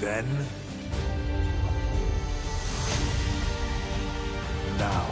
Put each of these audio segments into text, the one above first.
then? Now.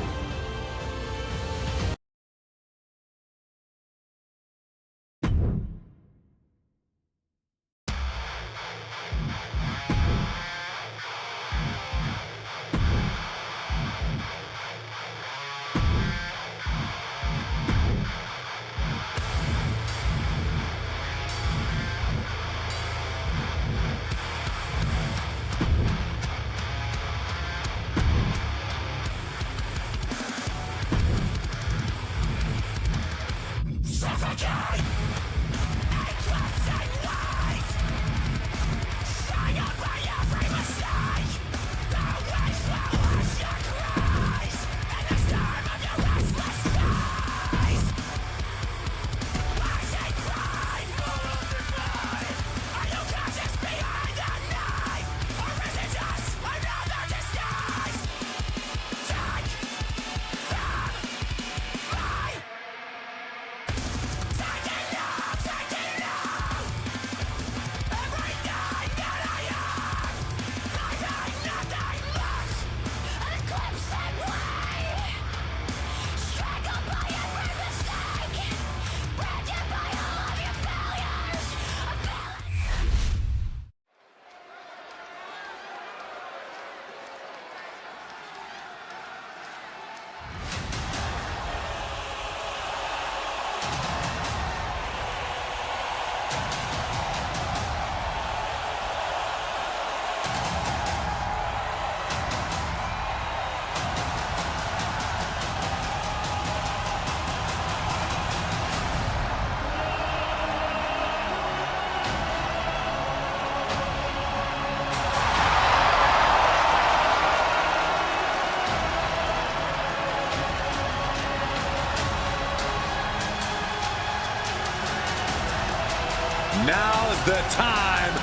Now's the time.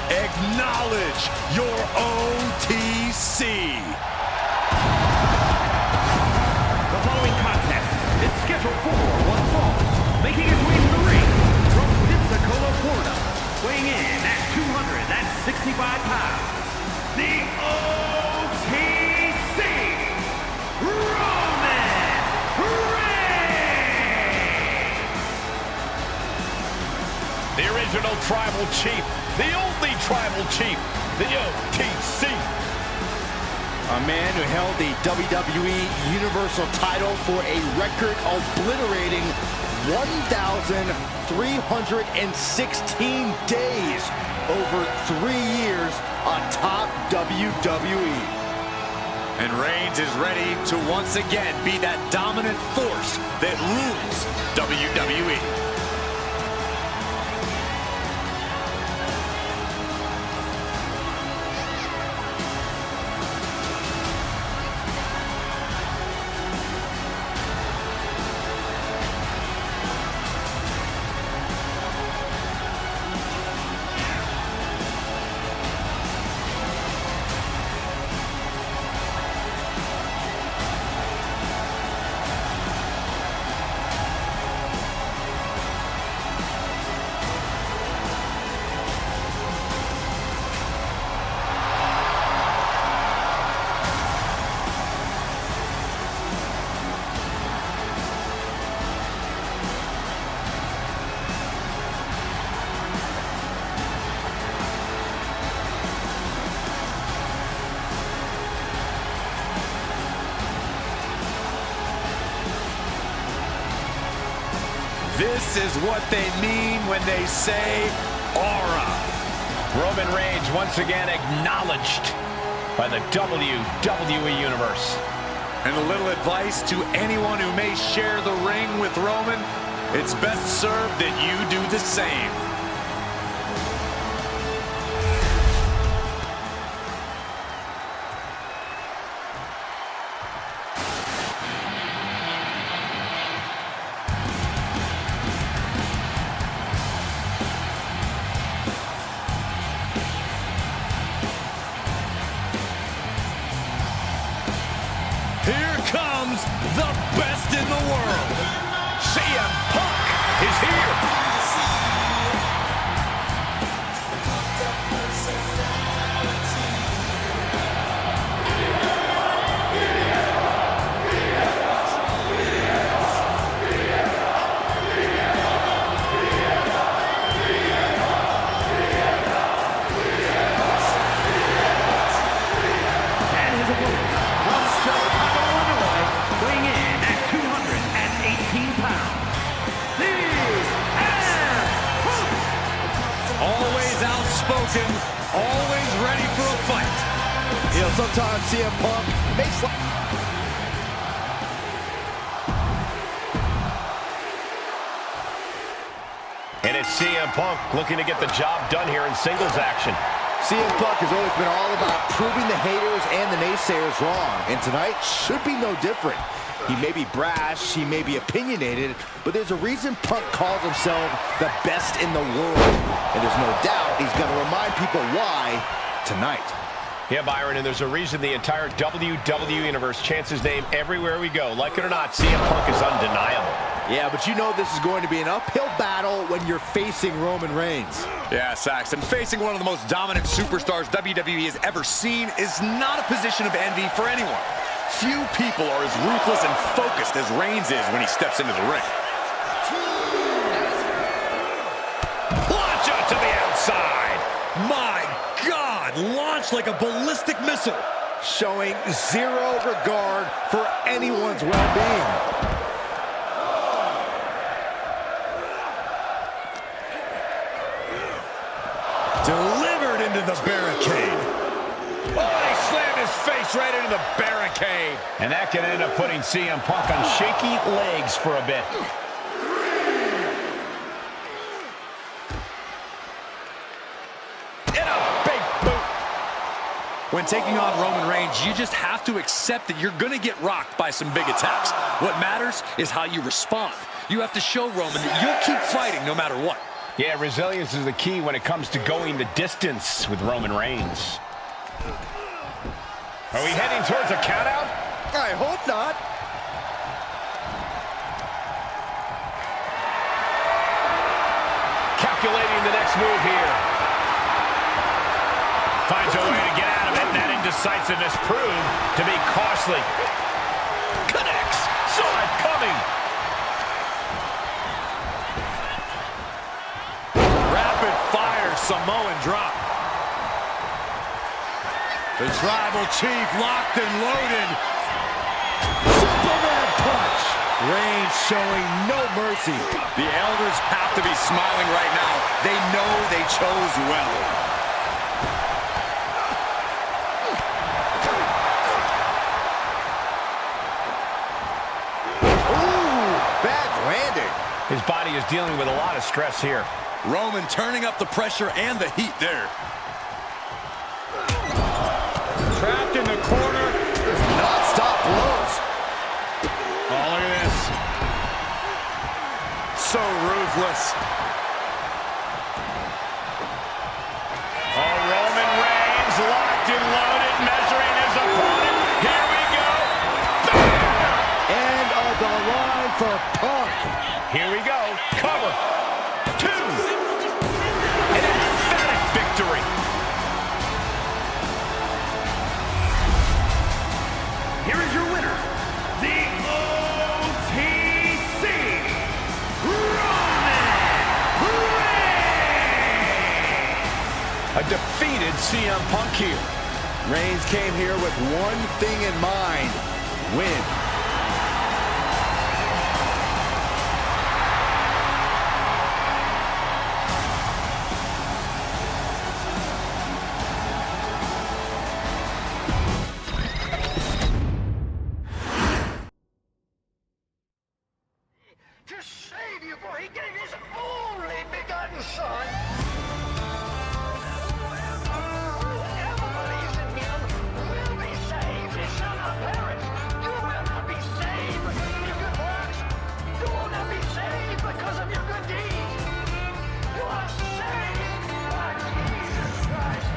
Acknowledge your OTC. The following contest is scheduled for one fall. Making his way to the ring from Pensacola, Florida, weighing in at 265 pounds, the OTC, Roman Reigns! The original tribal chief, the only tribal chief, the OTC. A man who held the WWE Universal title for a record obliterating 1,316 days over 3 years atop WWE. And Reigns is ready to once again be that dominant force that rules WWE. This is what they mean when they say aura. Roman Reigns once again acknowledged by the WWE Universe. And a little advice to anyone who may share the ring with Roman, it's best served that you do the same. Here comes the best in the world. CM Punk is here. Always ready for a fight. You know, sometimes CM Punk makes And it's CM Punk looking to get the job done here in singles action. CM Punk has always been all about proving the haters and the naysayers wrong, and tonight should be no different. He may be brash, he may be opinionated, but there's a reason Punk calls himself the best in the world. And there's no doubt he's going to remind people why tonight. Yeah, Byron, and there's a reason the entire WWE Universe chants his name everywhere we go. Like it or not, CM Punk is undeniable. Yeah, but you know this is going to be an uphill battle when you're facing Roman Reigns. Yeah, Saxton, facing one of the most dominant superstars WWE has ever seen is not a position of envy for anyone. Few people are as ruthless and focused as Reigns is when he steps into the ring. Launch out to the outside. My God, launched like a ballistic missile. Showing zero regard for anyone's well-being. Delivered into the barricade. Oh, he slammed his face right into the barricade. And that can end up putting CM Punk on shaky legs for a bit. And a big boot. When taking on Roman Reigns, you just have to accept that you're going to get rocked by some big attacks. What matters is how you respond. You have to show Roman that you'll keep fighting no matter what. Yeah, resilience is the key when it comes to going the distance with Roman Reigns. Are we heading towards a countout? I hope not. Calculating the next move here. Finds a way to get out of it, and that indecisiveness proved to be costly. Connects. Saw it coming. Rapid fire Samoan drop. The Tribal Chief locked and loaded. Superman punch. Reigns showing no mercy. The elders have to be smiling right now. They know they chose well. Ooh, bad landing. His body is dealing with a lot of stress here. Roman turning up the pressure and the heat there. Trapped in the corner. Non-stop blows. Oh, look at this. So ruthless. Oh, Roman Reigns locked and loaded, measuring his opponent. Here we go. End of the line for Punk. Here we go. Cover. 2. An emphatic victory. Here is your winner, the OTC, Roman Reigns! A defeated CM Punk here. Reigns came here with one thing in mind: win. To save you, for he gave his only begotten son. Whoever believes in him will be saved. He shall not perish. You will not be saved because of your good works. You will not be saved because of your good deeds. You are saved by Jesus Christ.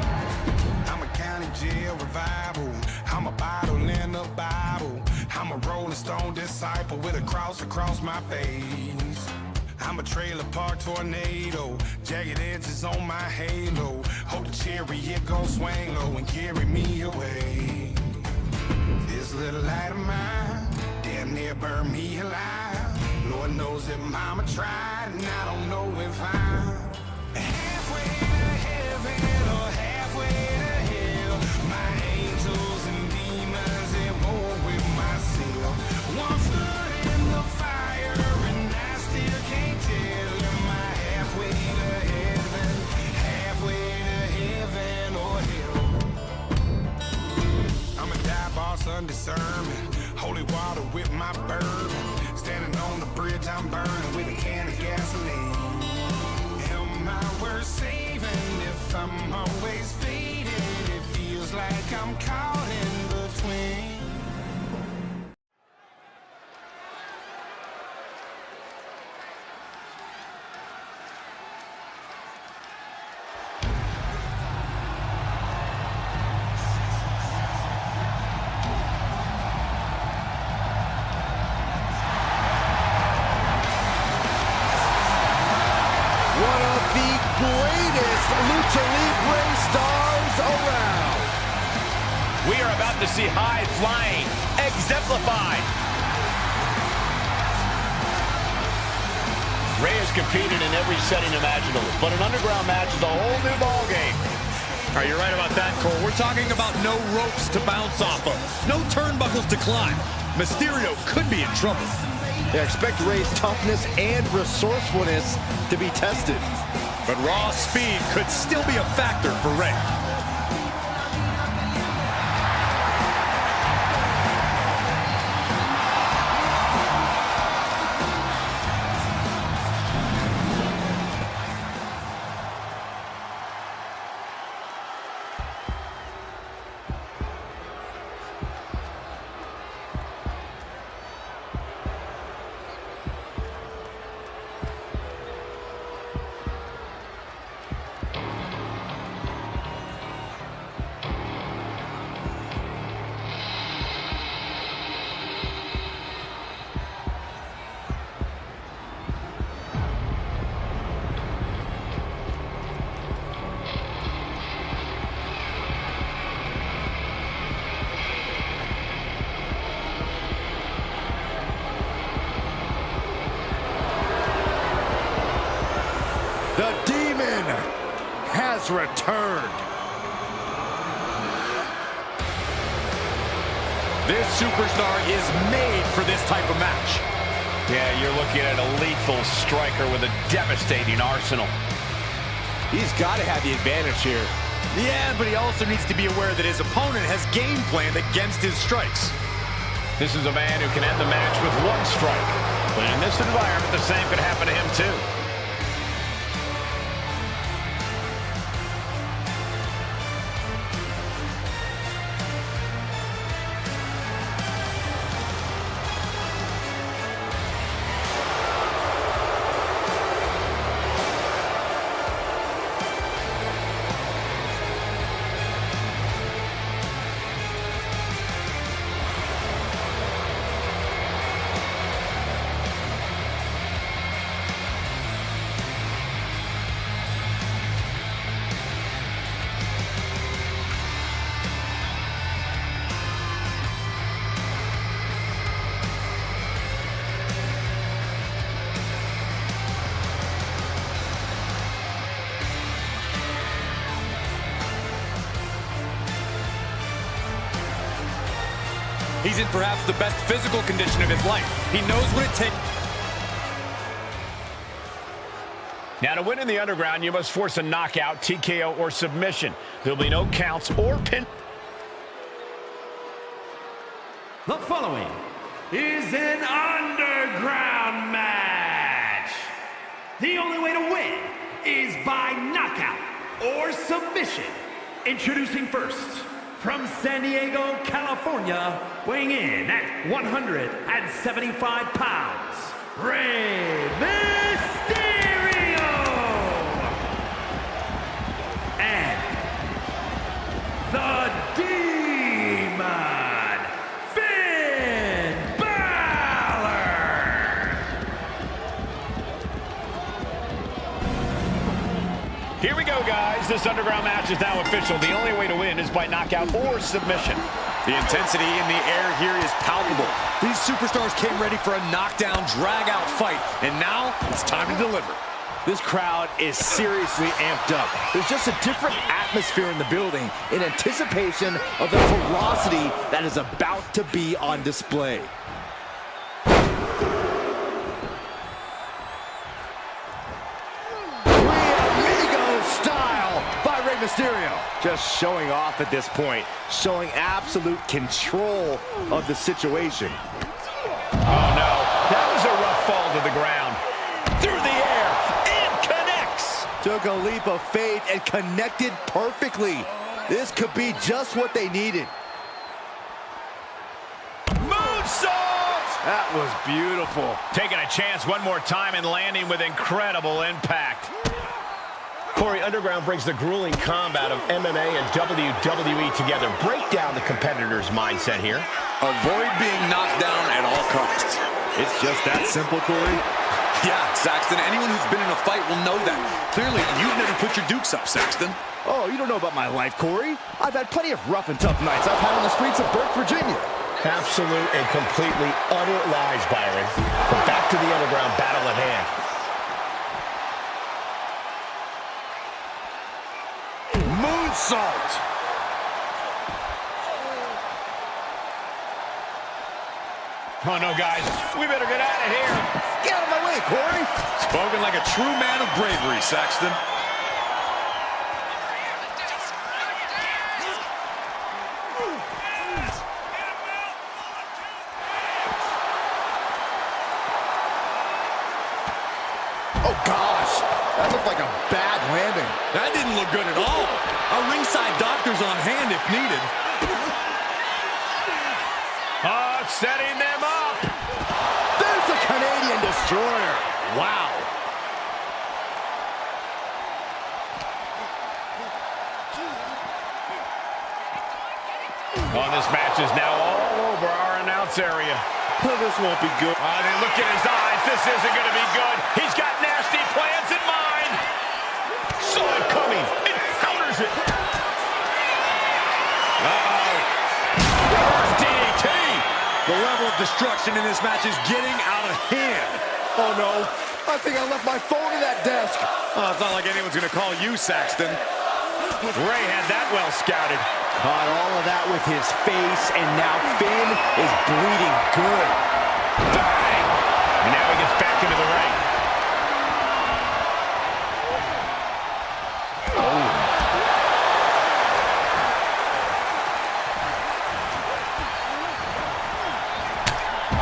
I'm a county jail revival. I'm a bottle in the Bible. I'm a rolling stone disciple with a cross across my face. I'm a trailer park tornado, jagged edges on my halo. Hope the chariot gon' swing low and carry me away. This little light of mine damn near burned me alive. Lord knows that mama tried, and I don't know if I'm halfway to heaven or halfway to hell. My angels and demons at war with myself. One foot in the fire and I still can't tell. Am I halfway to heaven? Halfway to heaven? undiscerning. Holy water with my bourbon. Standing on the bridge, I'm burning with a can of gasoline. Am I worth saving if I'm always fading? It feels like I'm caught in between. One of the greatest Lucha Libre stars around. We are about to see high flying exemplified. Rey has competed in every setting imaginable, but an underground match is a whole new ballgame. All right, you're right about that, Cole. We're talking about no ropes to bounce off of, no turnbuckles to climb. Mysterio could be in trouble. They expect Rey's toughness and resourcefulness to be tested. But raw speed could still be a factor for Rey. The Demon has returned. This superstar is made for this type of match. Yeah, you're looking at a lethal striker with a devastating arsenal. He's got to have the advantage here. Yeah, but he also needs to be aware that his opponent has game planned against his strikes. This is a man who can end the match with one strike. But in this environment, the same could happen to him too. He's in perhaps the best physical condition of his life. He knows what it takes. Now, to win in the underground, you must force a knockout, TKO, or submission. There'll be no counts or pin. The following is an underground match. The only way to win is by knockout or submission. Introducing first, from San Diego, California, weighing in at 175 pounds, Rey Mysterio! And the Demon, Finn Balor! Here we go, guys. This underground match is now official. The only way to win is by knockout or submission. The intensity in the air here is palpable. These superstars came ready for a knockdown, drag-out fight, and now it's time to deliver. This crowd is seriously amped up. There's just a different atmosphere in the building in anticipation of the ferocity that is about to be on display. Mysterio. Just showing off at this point, showing absolute control of the situation. Oh, no. That was a rough fall to the ground. Through the air, and connects. Took a leap of faith and connected perfectly. This could be just what they needed. Moonsault! That was beautiful. Taking a chance one more time and landing with incredible impact. Corey, Underground brings the grueling combat of MMA and WWE together. Break down the competitor's mindset here. Avoid being knocked down at all costs. It's just that simple, Corey. Yeah, Saxton, anyone who's been in a fight will know that. Clearly, you've never put your dukes up, Saxton. Oh, you don't know about my life, Corey. I've had plenty of rough and tough nights I've had on the streets of Burke, Virginia. Absolute and completely utter lies, Byron. But back to the Underground battle at hand. Moonsault! Oh, no, guys. We better get out of here. Get out of my way, Corey. Spoken like a true man of bravery, Saxton. Oh, gosh. That looked like a bad landing. That didn't look good at all. A ringside doctor's on hand if needed. Oh, setting them up. There's the Canadian Destroyer. Wow. Oh, this match is now all over our announce area. This won't be good. Oh, then look at his eyes. This isn't going to be good. He's got nasty plans in mind. Saw it coming. It counters it. Uh-oh. Reverse DDT. The level of destruction in this match is getting out of hand. Oh, no. I think I left my phone in that desk. Oh, it's not like anyone's going to call you, Saxton. Ray had that well scouted. Caught all of that with his face, and now Finn is bleeding good. Bang! And now he gets back into the ring.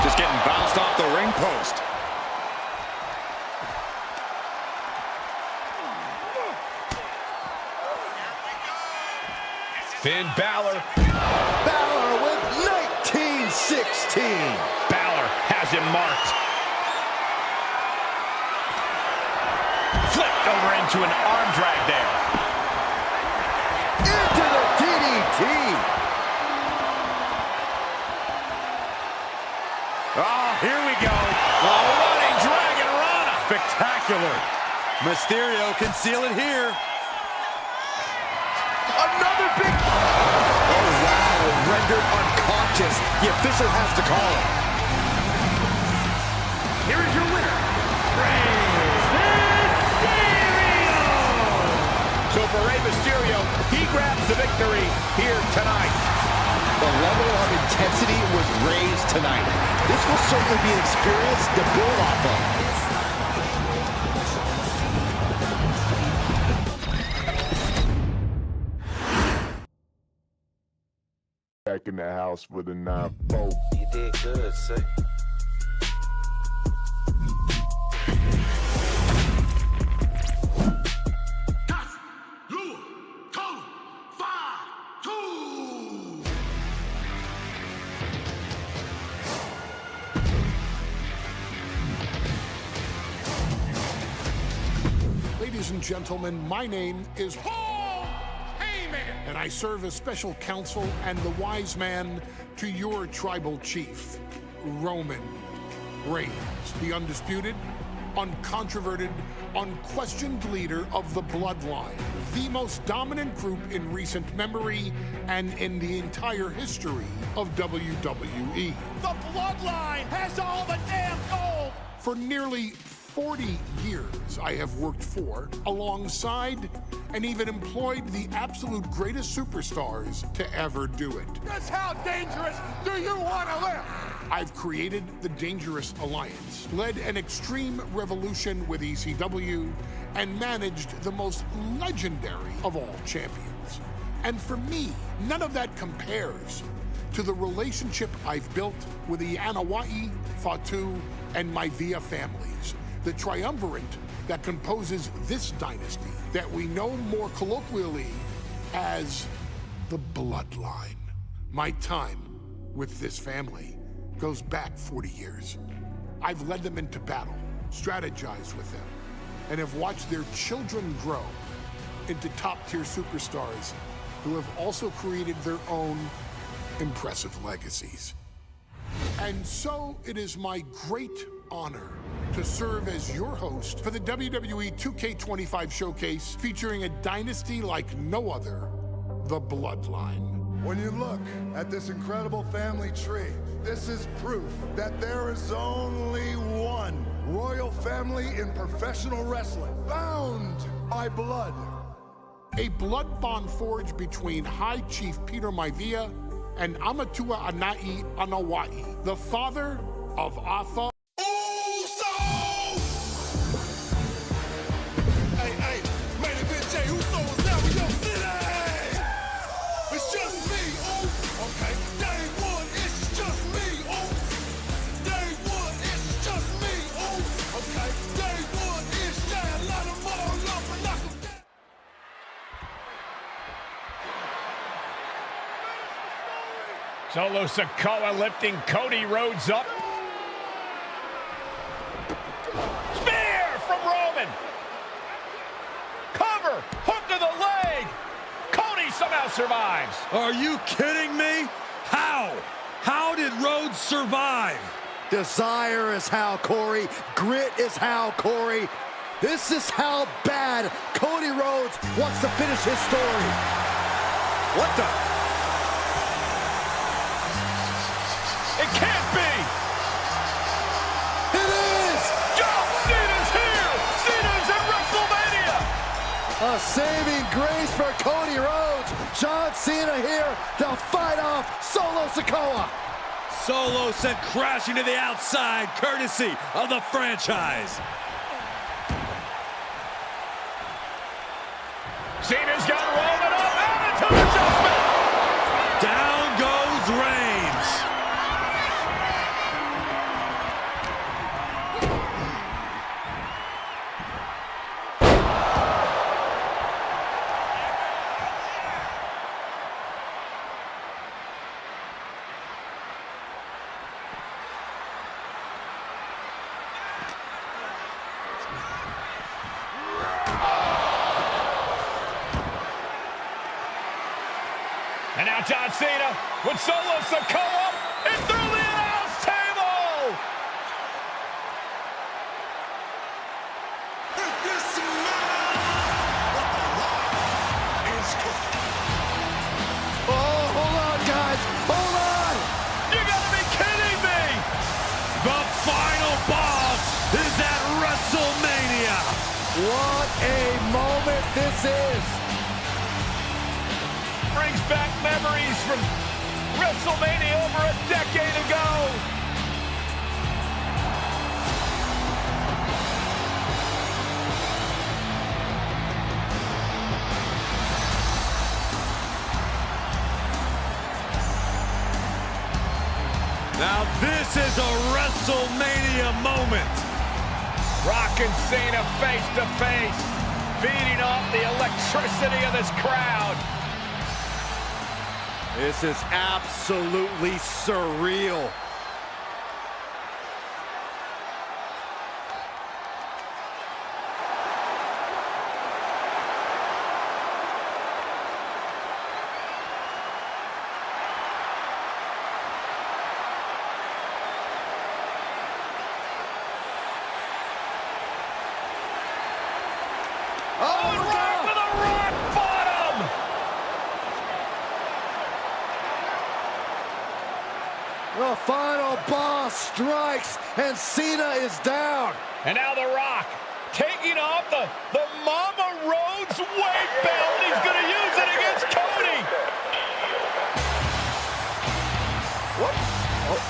Just getting bounced off the ring post. Finn Balor. Balor with 1916. Balor has him marked. Flipped over into an arm drag there. Into the DDT. Oh, here we go. A running Dragon Rana. Spectacular. Mysterio can seal it here. Another big... Oh, wow. Rendered unconscious. The official has to call it. Here is your winner, Rey Mysterio! So for Rey Mysterio, he grabs the victory here tonight. The level of intensity was raised tonight. This will certainly be an experience to build off of. Back in the house with a 9-4. You did good, sir. Ladies and gentlemen, my name is Paul Heyman, and I serve as special counsel and the wise man to your tribal chief, Roman Reigns, the undisputed, uncontroverted, unquestioned leader of the Bloodline, the most dominant group in recent memory and in the entire history of WWE. The Bloodline has all the damn gold. For nearly 40 years, I have worked for, alongside, and even employed the absolute greatest superstars to ever do it. Just how dangerous do you want to live? I've created the Dangerous Alliance, led an extreme revolution with ECW, and managed the most legendary of all champions. And for me, none of that compares to the relationship I've built with the Wwe, Fatu, and Wwe families, the triumvirate that composes this dynasty that we know more colloquially as the Bloodline. My time with this family goes back 40 years. I've led them into battle, strategized with them, and have watched their children grow into top-tier superstars who have also created their own impressive legacies. And so it is my great honor to serve as your host for the WWE 2K25 showcase featuring a dynasty like no other, the Bloodline. When you look at this incredible family tree, this is proof that there is only one royal family in professional wrestling, bound by blood. A blood bond forged between High Chief Peter Maivia and Amatua Anai Anawai, the father of Atha. Solo Sikoa lifting Cody Rhodes up. Spear from Roman. Cover, hook to the leg. Cody somehow survives. Are you kidding me? How? How did Rhodes survive? Desire is how, Corey. Grit is how, Corey. This is how bad Cody Rhodes wants to finish his story. What the? It can't be! It is! John Cena's here! Cena's at WrestleMania! A saving grace for Cody Rhodes. John Cena here to fight off Solo Sikoa. Solo sent crashing to the outside, courtesy of the franchise. Cena's got Roman up, attitude adjustment! Down goes Reigns. And now John Cena with Solo Sikoa and through the announce table! Oh, hold on, guys. Hold on. You gotta be kidding me! The final boss is at WrestleMania. What a moment this is. Brings back memories from WrestleMania over a decade ago. Now this is a WrestleMania moment. Rock and Cena face to face, feeding off the electricity of this crowd. This is absolutely surreal. The final boss strikes, and Cena is down. And now The Rock taking off the Mama Rhodes weight belt. He's going to use it against Cody. What? Oh.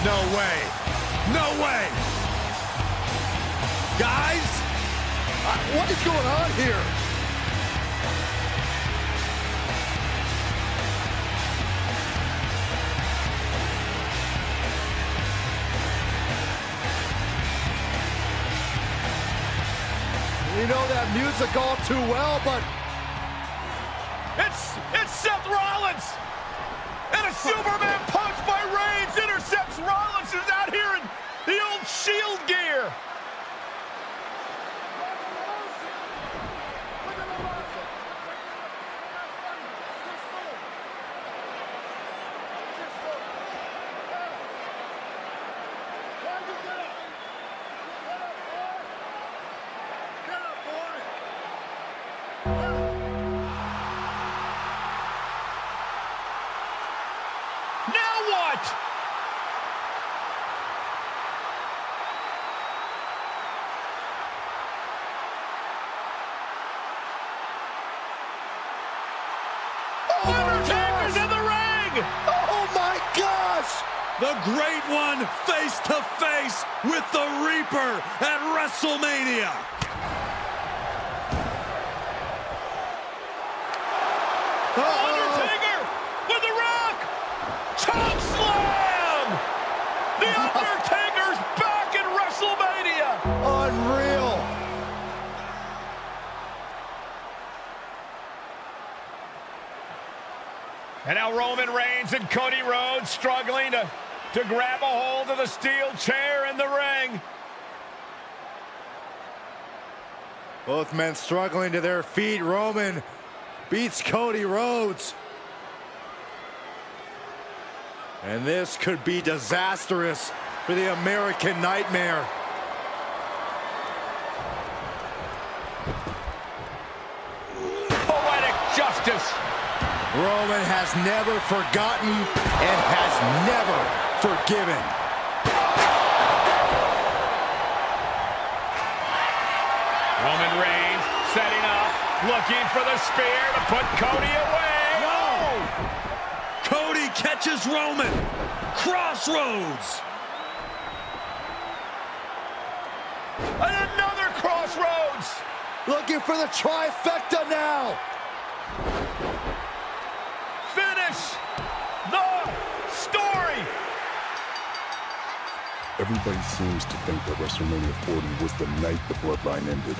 No way. No way. Guys, What is going on here? We know that music all too well, but It's Seth Rollins! And a Superman punch by Reigns intercepts Rollins, who's out here in the old Shield gear. Now what? Undertaker's in the ring! oh my gosh! The Great One face to face with the Reaper at WrestleMania. Undertaker with the Rock! Choke slam! The Undertaker's back in WrestleMania! Unreal! And now Roman Reigns and Cody Rhodes struggling to grab a hold of the steel chair in the ring. Both men struggling to their feet. Roman beats Cody Rhodes. And this could be disastrous for the American Nightmare. Poetic justice. Roman has never forgotten and has never forgiven. Roman Reigns setting up, looking for the spear to put Cody away. No! Cody catches Roman. Crossroads. And another crossroads. Looking for the trifecta now. Finish the story. Everybody seems to think that WrestleMania 40 was the night the bloodline ended.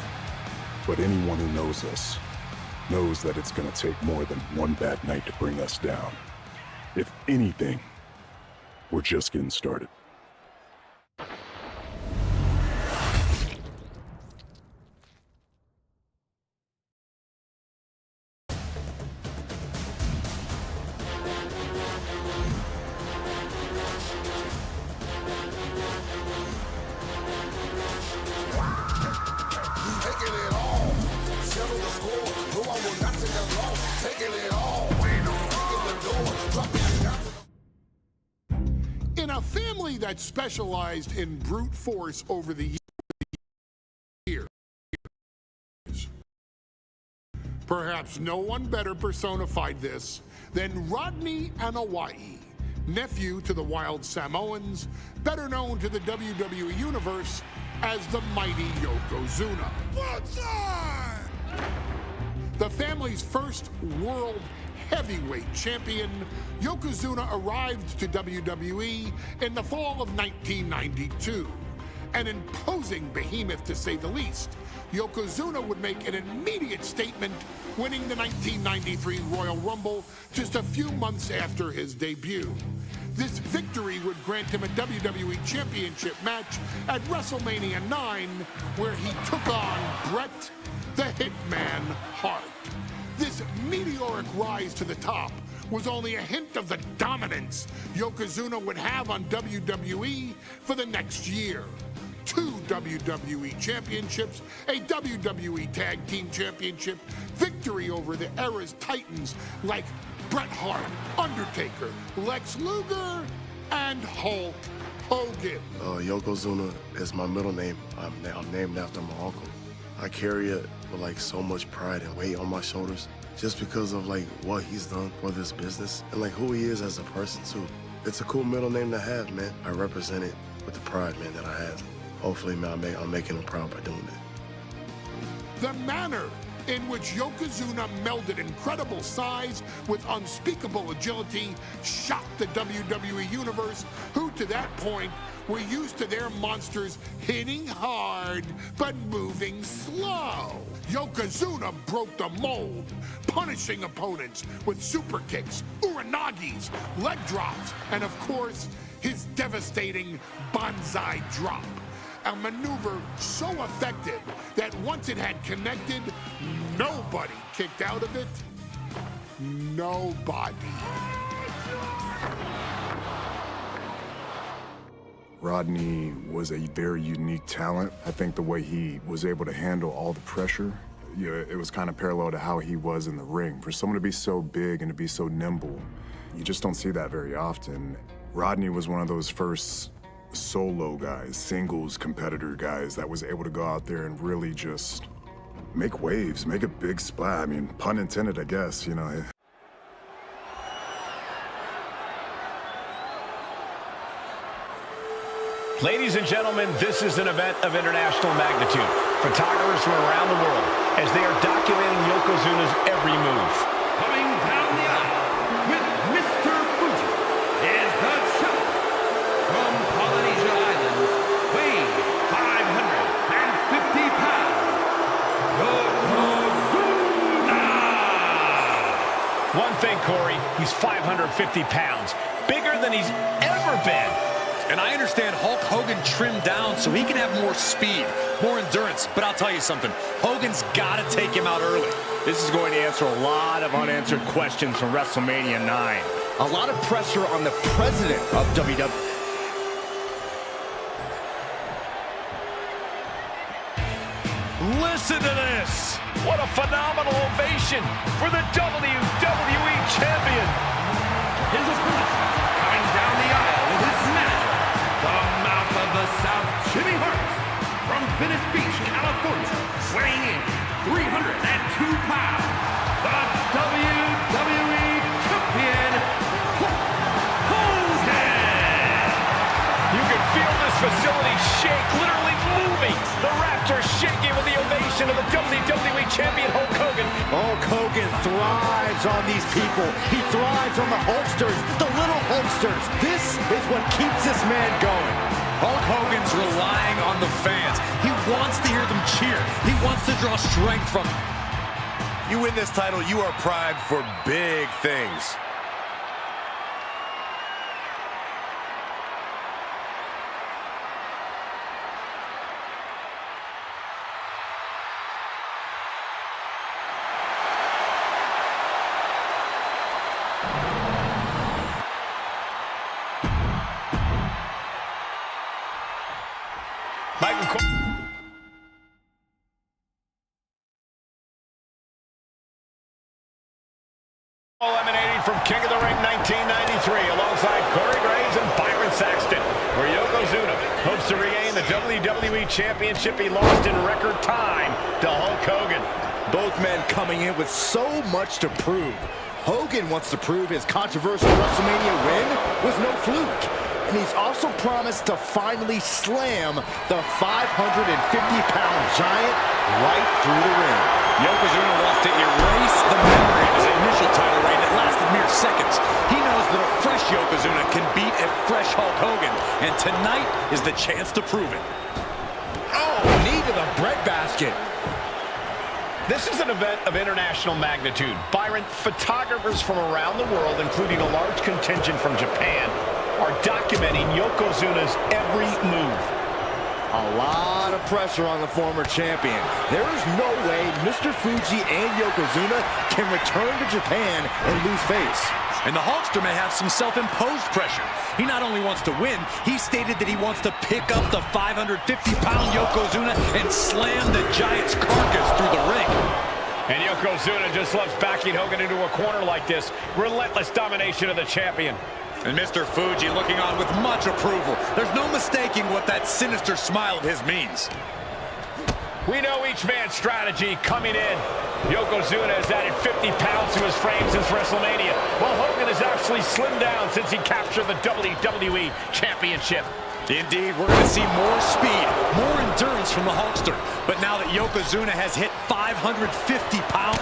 But anyone who knows us knows that it's going to take more than one bad night to bring us down. If anything, we're just getting started. In a family that specialized in brute force over the years, perhaps no one better personified this than Rodney Anoa'i, nephew to the Wild Samoans, better known to the WWE Universe as the mighty Yokozuna. The family's first world heavyweight champion, Yokozuna arrived to WWE in the fall of 1992. An imposing behemoth, to say the least, Yokozuna would make an immediate statement, winning the 1993 Royal Rumble just a few months after his debut. This victory would grant him a WWE Championship match at WrestleMania 9, where he took on Bret the Hitman Hart. This meteoric rise to the top was only a hint of the dominance Yokozuna would have on WWE for the next year. 2 WWE championships, a WWE Tag Team Championship, victory over the era's titans like Bret Hart, Undertaker, Lex Luger, and Hulk Hogan. Yokozuna is my middle name. I'm named after my uncle. I carry it with like so much pride and weight on my shoulders just because of like what he's done for this business and like who he is as a person too. It's a cool middle name to have, man. I represent it with the pride, man, that I have. Hopefully, man, I'm making him proud by doing it. The manner in which Yokozuna melded incredible size with unspeakable agility shocked the WWE Universe, who to that point were used to their monsters hitting hard but moving slow. Yokozuna broke the mold, punishing opponents with super kicks, uranagis, leg drops, and of course, his devastating banzai drop. A maneuver so effective that once it had connected, nobody kicked out of it. Nobody. Rodney was a very unique talent. I think the way he was able to handle all the pressure, it was kind of parallel to how he was in the ring. For someone to be so big and to be so nimble, you just don't see that very often. Rodney was one of those first solo guys, singles competitor guys that was able to go out there and really just make waves, make a big splash. I mean, pun intended, I guess, you know. Ladies and gentlemen, this is an event of international magnitude. Photographers from around the world as they are documenting Yokozuna's every move. Coming down the aisle with Mr. Fuji is the champ from Polynesia Islands, weighing 550 pounds, Yokozuna! One thing, Corey, he's 550 pounds, bigger than he's ever been. And I understand Hulk Hogan trimmed down so he can have more speed, more endurance. But I'll tell you something, Hogan's got to take him out early. This is going to answer a lot of unanswered questions from WrestleMania 9. A lot of pressure on the president of WWE. Listen to this. What a phenomenal ovation for the WWE Champion. His opponent coming down the aisle with his manager, the Mouth of the South, Jimmy Hart, from Venice Beach, California, weighing in 302 pounds, the WWE Champion, Hulk Hogan. You can feel this facility shake, literally moving. The Raptors shaking with the ovation of the WWE Champion, Hulk Hogan. Hulk Hogan thrives on these people. He thrives on the Hulksters, the little Hulksters. This is what keeps this man going. Hulk Hogan's relying on the fans. He wants to hear them cheer. He wants to draw strength from them. You win this title, you are primed for big things. Eliminating from King of the Ring 1993 alongside Corey Graves and Byron Saxton, where Yokozuna hopes to regain the WWE Championship he lost in record time to Hulk Hogan. Both men coming in with so much to prove. Hogan wants to prove his controversial WrestleMania win was no fluke. And he's also promised to finally slam the 550-pound giant right through the ring. Yokozuna wants to erase the memory of his initial title reign that lasted mere seconds. He knows that a fresh Yokozuna can beat a fresh Hulk Hogan, and tonight is the chance to prove it. Oh, knee to the breadbasket. This is an event of international magnitude. Byron, photographers from around the world, including a large contingent from Japan, are documenting Yokozuna's every move. A lot of pressure on the former champion. There is no way Mr. Fuji and Yokozuna can return to Japan and lose face. And the Hulkster may have some self-imposed pressure. He not only wants to win, he stated that he wants to pick up the 550-pound Yokozuna and slam the Giant's carcass through the ring. And Yokozuna just loves backing Hogan into a corner like this. Relentless domination of the champion. And Mr. Fuji looking on with much approval. There's no mistaking what that sinister smile of his means. We know each man's strategy coming in. Yokozuna has added 50 pounds to his frame since WrestleMania, while Hogan has actually slimmed down since he captured the WWE Championship. Indeed, we're going to see more speed, more endurance from the Hulkster. But now that Yokozuna has hit 550 pounds...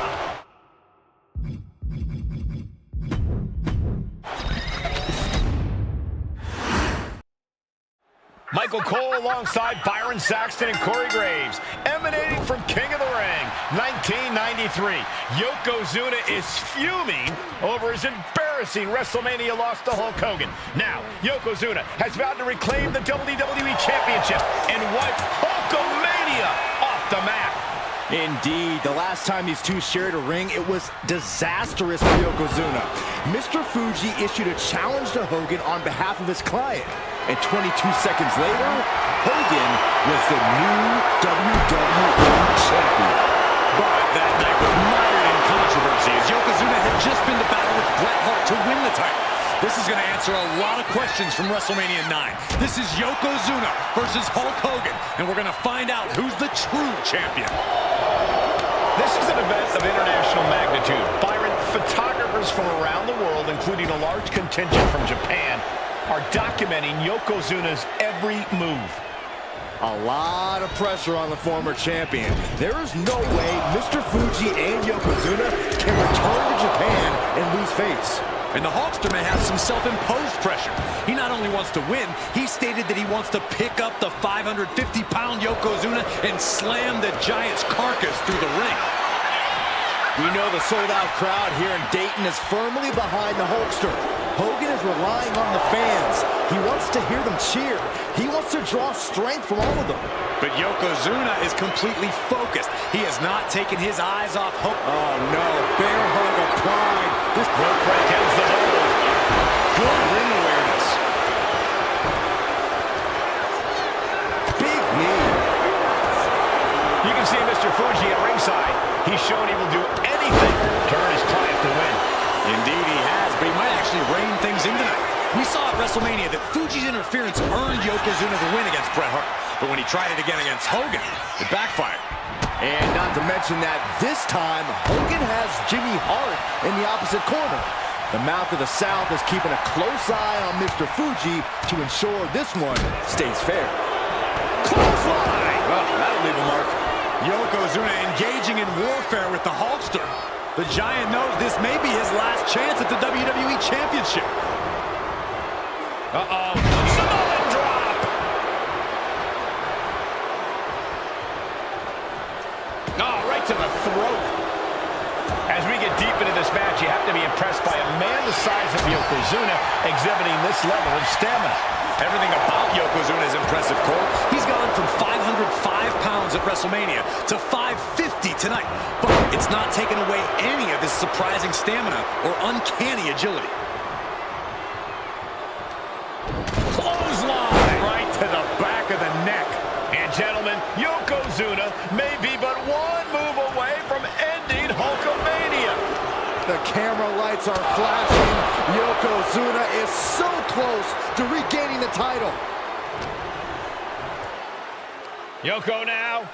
Michael Cole alongside Byron Saxton and Corey Graves, emanating from King of the Ring, 1993. Yokozuna is fuming over his embarrassing WrestleMania loss to Hulk Hogan. Now, Yokozuna has vowed to reclaim the WWE Championship and wipe Hulkamania off the map. Indeed, the last time these two shared a ring, it was disastrous for Yokozuna. Mr. Fuji issued a challenge to Hogan on behalf of his client. And 22 seconds later, Hogan was the new WWE Champion. But that night was mired in controversy as Yokozuna had just been to battle with Bret Hart to win the title. This is going to answer a lot of questions from WrestleMania 9. This is Yokozuna versus Hulk Hogan, and we're going to find out who's the true champion. This is an event of international magnitude. Byron, photographers from around the world, including a large contingent from Japan, are documenting Yokozuna's every move. A lot of pressure on the former champion. There is no way Mr. Fuji and Yokozuna can return to Japan and lose face. And the Hulkster may have some self-imposed pressure. He not only wants to win, he stated that he wants to pick up the 550-pound Yokozuna and slam the Giant's carcass through the ring. We know the sold-out crowd here in Dayton is firmly behind the Hulkster. Hogan is relying on the fans. He wants to hear them cheer. He wants to draw strength from all of them. But Yokozuna is completely focused. He has not taken his eyes off Hogan. Oh no, bear hug of pride. This rope break ends the hold. Good ring awareness. Big knee. You can see Mr. Fuji at ringside. He's shown he will do anything to earn his client to win. Indeed he has, but he might actually rein things in tonight. We saw at WrestleMania that Fuji's interference earned Yokozuna the win against Bret Hart. But when he tried it again against Hogan, it backfired. And not to mention that this time, Hogan has Jimmy Hart in the opposite corner. The Mouth of the South is keeping a close eye on Mr. Fuji to ensure this one stays fair. Clothesline! Oh, that'll leave a mark. Yokozuna engaging in warfare with the Hulkster. The Giant knows this may be his last chance at the WWE Championship. Uh-oh. Samoan drop! Oh, right to the throat. As we get deep into this match, you have to be impressed by a man the size of Yokozuna exhibiting this level of stamina. Everything about Yokozuna is impressive, Cole. He's gone from 505 pounds at WrestleMania to 550 tonight. But it's not taken away any of his surprising stamina or uncanny agility. Clothesline right to the back of the neck. And gentlemen, Yokozuna may be but one move away from ending Hulkamania. The camera lights are flashing. Yokozuna is so close to regaining the title. Yoko now,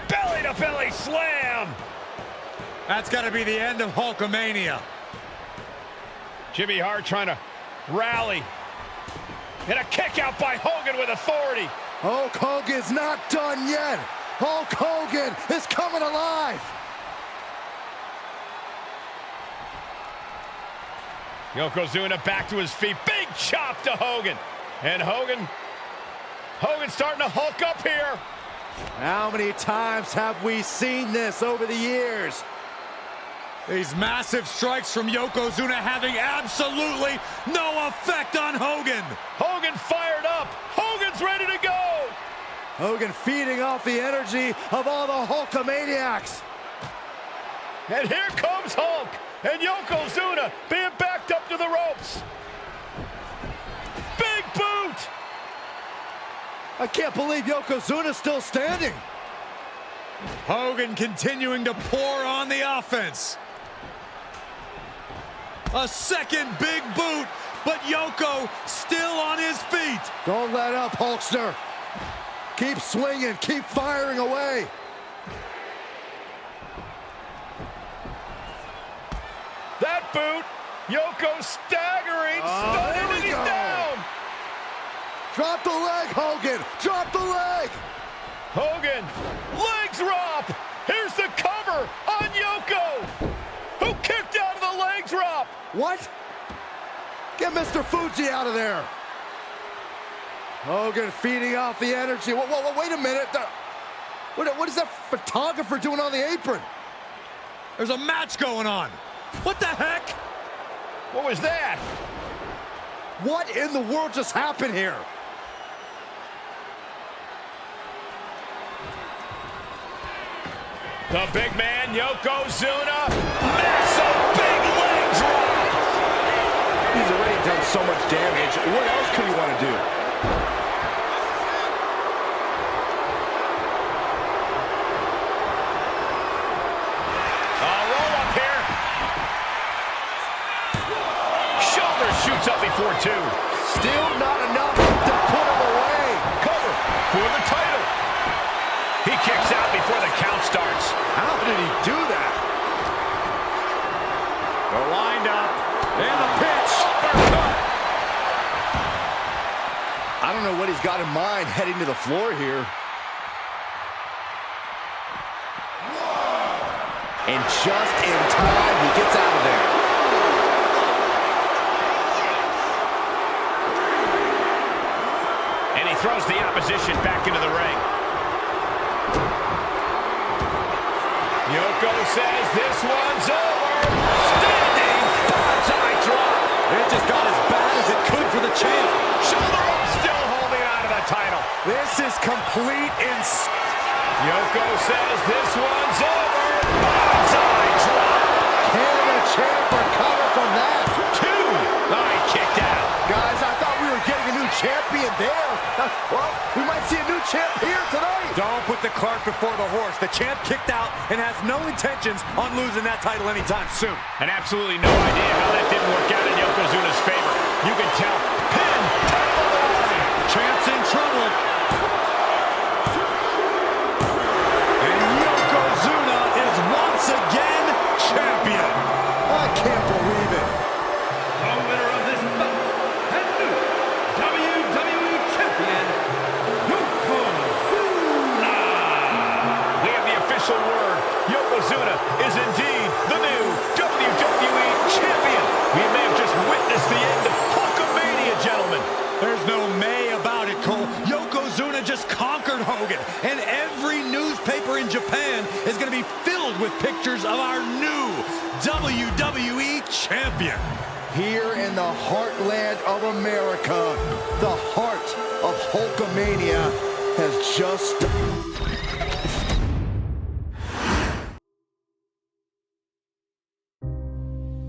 belly-to-belly slam. That's got to be the end of Hulkamania. Jimmy Hart trying to rally. And a kick out by Hogan with authority. Hulk Hogan's not done yet. Hulk Hogan is coming alive. Yokozuna back to his feet. Big chop to Hogan. And Hogan's starting to hulk up here. How many times have we seen this over the years? These massive strikes from Yokozuna having absolutely no effect on Hogan. Hogan fired up. Hogan's ready to go. Hogan feeding off the energy of all the Hulkamaniacs. And here comes Hulk. And Yokozuna being backed up to the ropes. Big boot. I can't believe Yokozuna's still standing. Hogan continuing to pour on the offense. A second big boot, but Yoko still on his feet. Don't let up, Hulkster. Keep swinging, keep firing away. That boot, Yoko staggering, stunning, and he's down. Drop the leg, Hogan! Drop the leg! Hogan, leg drop! Here's the cover on Yoko, who kicked out of the leg drop! What? Get Mr. Fuji out of there! Hogan feeding off the energy. Whoa, wait a minute. What is that photographer doing on the apron? There's a match going on. What the heck? What was that? What in the world just happened here? The big man, Yokozuna, massive big leg drop. He's already done so much damage. What else could he want to do? Roll up here. Shoulder shoots up before two. Still not enough to put him away. Cover for the title. He kicks out before the count starts. How did he do that? The wind-up and the pitch. Uppercut. I don't know what he's got in mind heading to the floor here. And just in time, he gets out of there. And he throws the opposition back into the ring. Yoko says this one's over. Standing bonsai drop. It just got as bad as it could for the champ. Shoulder up, still holding on to the title. This is complete Yoko says this one's over. Bonsai drop. Can the champ recover from that? Two. He kicked out. Guys, I thought we were getting a new champion there. Well, we might see a new champ here tonight. Don't put the cart before the horse. The champ kicked out and has no intentions on losing that title anytime soon. And absolutely no idea how that didn't work out in Yokozuna's favor. You can tell. Pin. Title on the line. Champ's in trouble. And Yokozuna is once again champion. I can't believe it. The winner of this bout and new WWE Champion, Yokozuna. We have the official word. Yokozuna is indeed the new WWE Champion. We may have just witnessed the end of Hulkamania, gentlemen. There's no may about it, Cole. Yokozuna just conquered Hogan. And every newspaper in Japan is going to be filled with pictures of our new WWE Champion. Here in the heartland of America, the heart of Hulkamania has just...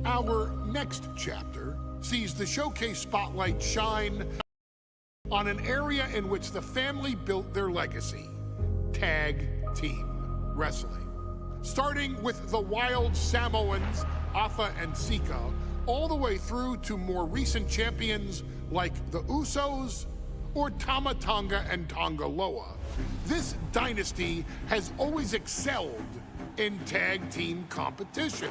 Our next chapter sees the showcase spotlight shine on an area in which the family built their legacy: tag team wrestling. Starting with the Wild Samoans, Afa and Sika, all the way through to more recent champions like the Usos or Tama Tonga and Tonga Loa. This dynasty has always excelled in tag team competition,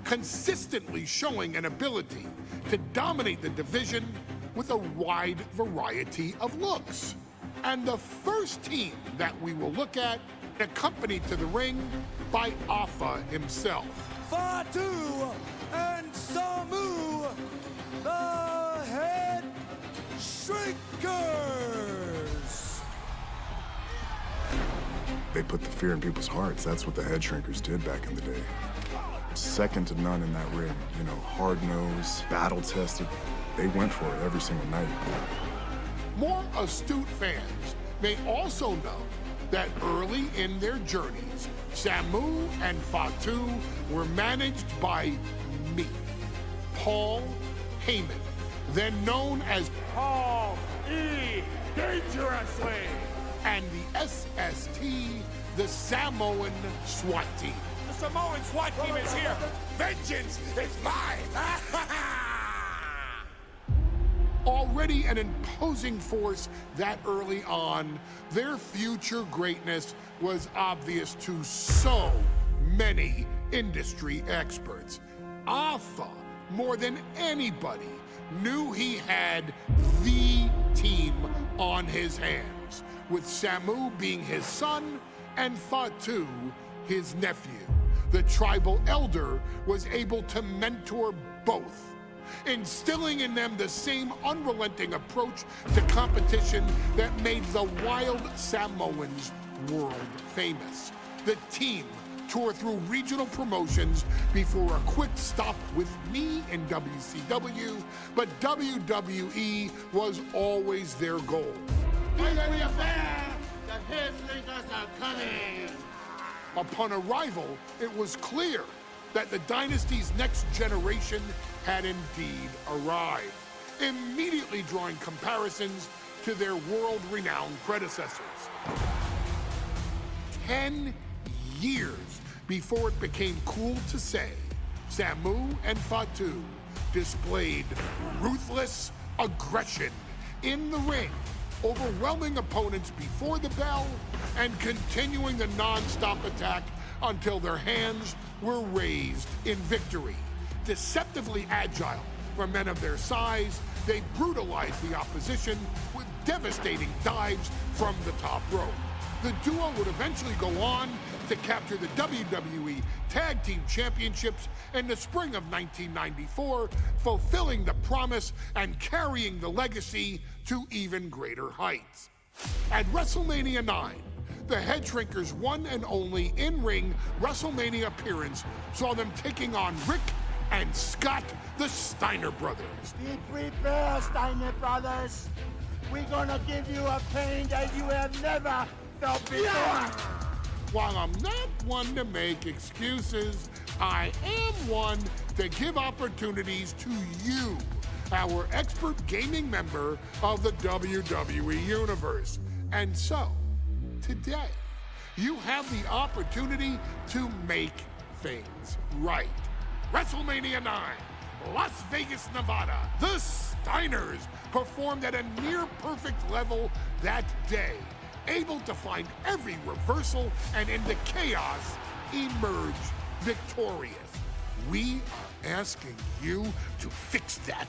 consistently showing an ability to dominate the division with a wide variety of looks. And the first team that we will look at, accompanied to the ring by Afa himself. Fatu and Samu, the Head Shrinkers. They put the fear in people's hearts. That's what the Head Shrinkers did back in the day. Second to none in that ring. You know, hard-nosed, battle-tested. They went for it every single night. More astute fans may also know that early in their journeys, Samu and Fatu were managed by me, Paul Heyman, then known as Paul E. Dangerously, and the SST, the Samoan SWAT team. The Samoan SWAT team is here. Vengeance is mine. Already an imposing force that early on, their future greatness was obvious to so many industry experts. Afa, more than anybody, knew he had the team on his hands, with Samu being his son and Fatu his nephew. The tribal elder was able to mentor both, instilling in them the same unrelenting approach to competition that made the wild Samoans world famous. The team toured through regional promotions before a quick stop with me in WCW, but WWE was always their goal. Upon arrival, it was clear that the dynasty's next generation had indeed arrived, immediately drawing comparisons to their world-renowned predecessors. 10 years before it became cool to say, Samu and Fatu displayed ruthless aggression in the ring, overwhelming opponents before the bell and continuing the non-stop attack until their hands were raised in victory. Deceptively agile for men of their size, they brutalized the opposition with devastating dives from the top rope. The duo would eventually go on to capture the WWE Tag Team Championships in the spring of 1994, fulfilling the promise and carrying the legacy to even greater heights. At WrestleMania 9, the Head Shrinkers' one and only in-ring WrestleMania appearance saw them taking on Rick and Scott, the Steiner brothers. Be prepared, Steiner brothers. We're gonna give you a pain that you have never felt before. While I'm not one to make excuses, I am one to give opportunities to you, our expert gaming member of the WWE Universe. And so, today, you have the opportunity to make things right. WrestleMania 9, Las Vegas, Nevada. The Steiners performed at a near-perfect level that day, able to find every reversal and in the chaos emerge victorious. We are asking you to fix that,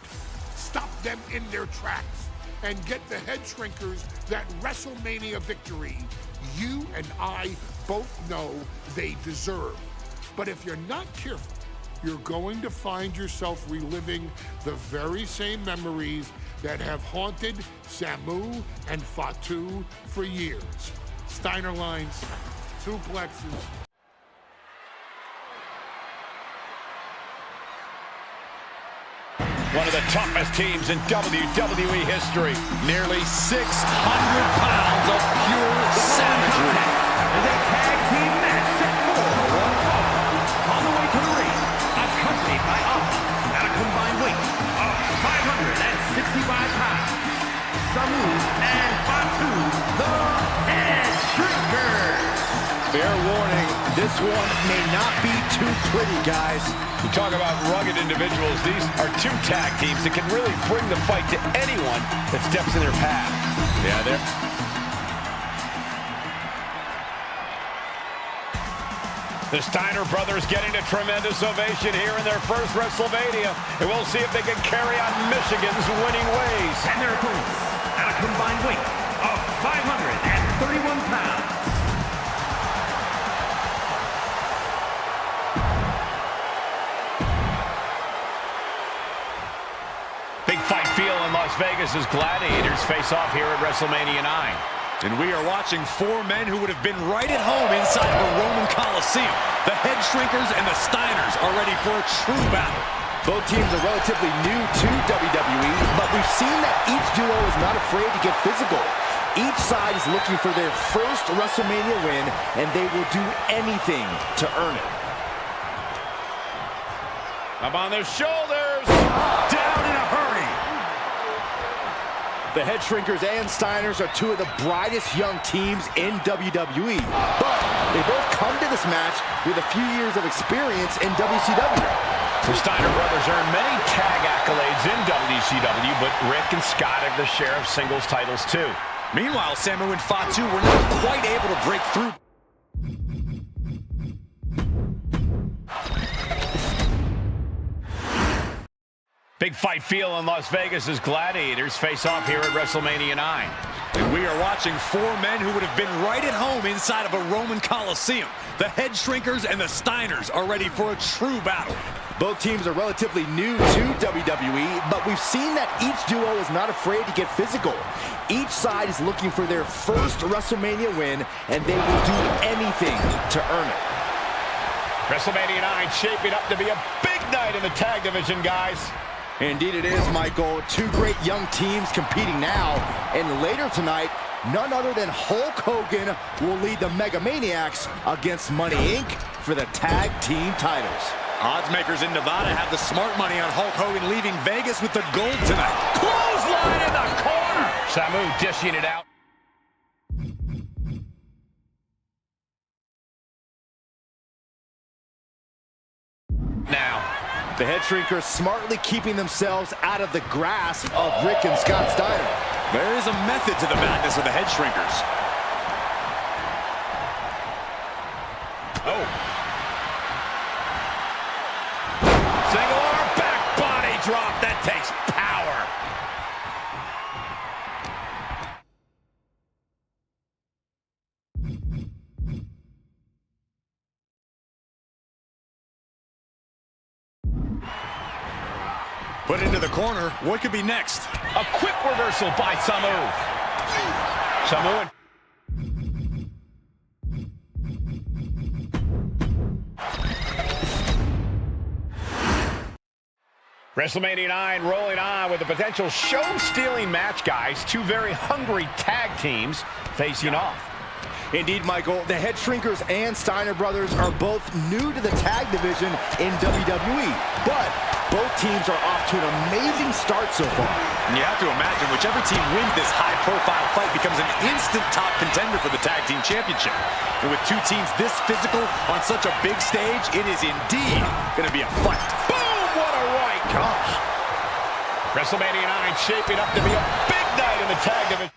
stop them in their tracks, and get the Head Shrinkers that WrestleMania victory you and I both know they deserve. But if you're not careful, you're going to find yourself reliving the very same memories that have haunted Samu and Fatu for years. Steiner lines, suplexes. One of the toughest teams in WWE history. Nearly 600 pounds of pure savagery. Is a tag team match set for one fall. On the way to the ring, accompanied by Alpha at a combined weight of 565 pounds. Samu and Fatu, the Head Shrinkers. Fair warning, this one may not be too pretty, guys. You talk about rugged individuals. These are two tag teams that can really bring the fight to anyone that steps in their path. Yeah, they're... The Steiner brothers getting a tremendous ovation here in their first WrestleMania. And we'll see if they can carry on Michigan's winning ways. And their opponents at a combined weight of 531 pounds. Big fight feel in Las Vegas as Gladiators face off here at WrestleMania 9. And we are watching four men who would have been right at home inside of a Roman Coliseum. The Head Shrinkers and the Steiners are ready for a true battle. Both teams are relatively new to WWE, but we've seen that each duo is not afraid to get physical. Each side is looking for their first WrestleMania win, and they will do anything to earn it. Up on their shoulders. Down in a hurry. The Head Shrinkers and Steiners are two of the brightest young teams in WWE, but they both come to this match with a few years of experience in WCW. The Steiner brothers earned many tag accolades in WCW, but Rick and Scott have their share of singles titles too. Meanwhile, Samu and Fatu were not quite able to break through. Big fight feel in Las Vegas as gladiators face off here at WrestleMania 9. And we are watching four men who would have been right at home inside of a Roman Coliseum. The Head Shrinkers and the Steiners are ready for a true battle. Both teams are relatively new to WWE, but we've seen that each duo is not afraid to get physical. Each side is looking for their first WrestleMania win, and they will do anything to earn it. WrestleMania 9 shaping up to be a big night in the tag division, guys. Indeed it is, Michael. Two great young teams competing now, and later tonight, none other than Hulk Hogan will lead the Mega Maniacs against Money Inc. for the tag team titles. Odds makers in Nevada have the smart money on Hulk Hogan leaving Vegas with the gold tonight. Clothesline in the corner. Samu dishing it out. Now, the Head Shrinkers smartly keeping themselves out of the grasp of Rick and Scott Steiner. There is a method to the madness of the Head Shrinkers. Oh. Single arm back body drop. That takes power. Put into the corner. What could be next? A quick reversal by Samu. Samu. WrestleMania 9 rolling on with a potential show-stealing match, guys. Two very hungry tag teams facing off. Indeed, Michael, the Head Shrinkers and Steiner brothers are both new to the tag division in WWE, but both teams are off to an amazing start so far. You have to imagine whichever team wins this high-profile fight becomes an instant top contender for the tag team championship. And with two teams this physical on such a big stage, it is indeed going to be a fight. Boom! What a right! Gosh. WrestleMania 9 shaping up to be a big night in the tag division.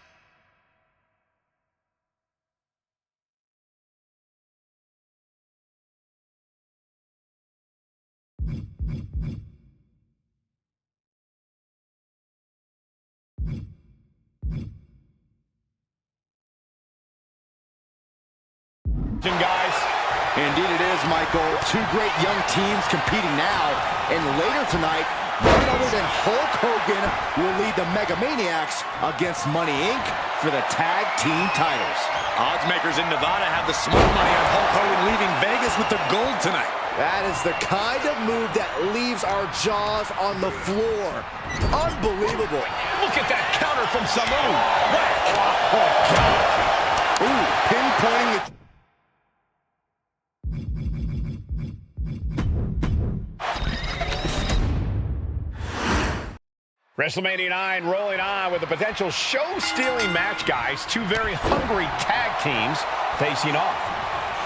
Guys. Indeed it is, Michael. Two great young teams competing now, and later tonight, none other than Hulk Hogan will lead the Mega Maniacs against Money Inc. for the tag team titles. Odds makers in Nevada have the smart money on Hulk Hogan leaving Vegas with the gold tonight. That is the kind of move that leaves our jaws on the floor. Unbelievable. Look at that counter from Samu. Oh, God. Ooh, pinpointing the... WrestleMania 9 rolling on with a potential show-stealing match, guys. Two very hungry tag teams facing off.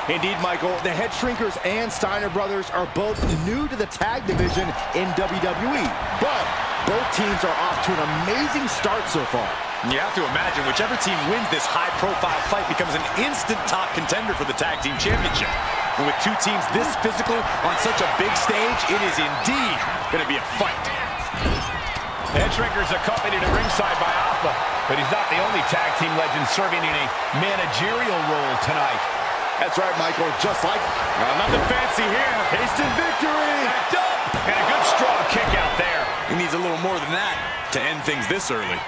Indeed, Michael, the Head Shrinkers and Steiner brothers are both new to the tag division in WWE, but both teams are off to an amazing start so far. You have to imagine whichever team wins this high-profile fight becomes an instant top contender for the tag team championship. And with two teams this physical on such a big stage, it is indeed going to be a fight. Head Shrinkers accompanied at ringside by Alpha, but he's not the only tag team legend serving in a managerial role tonight. That's right, Michael, just like... nothing fancy here. Instant victory. Backed up. And a good strong kick out there. He needs a little more than that to end things this early.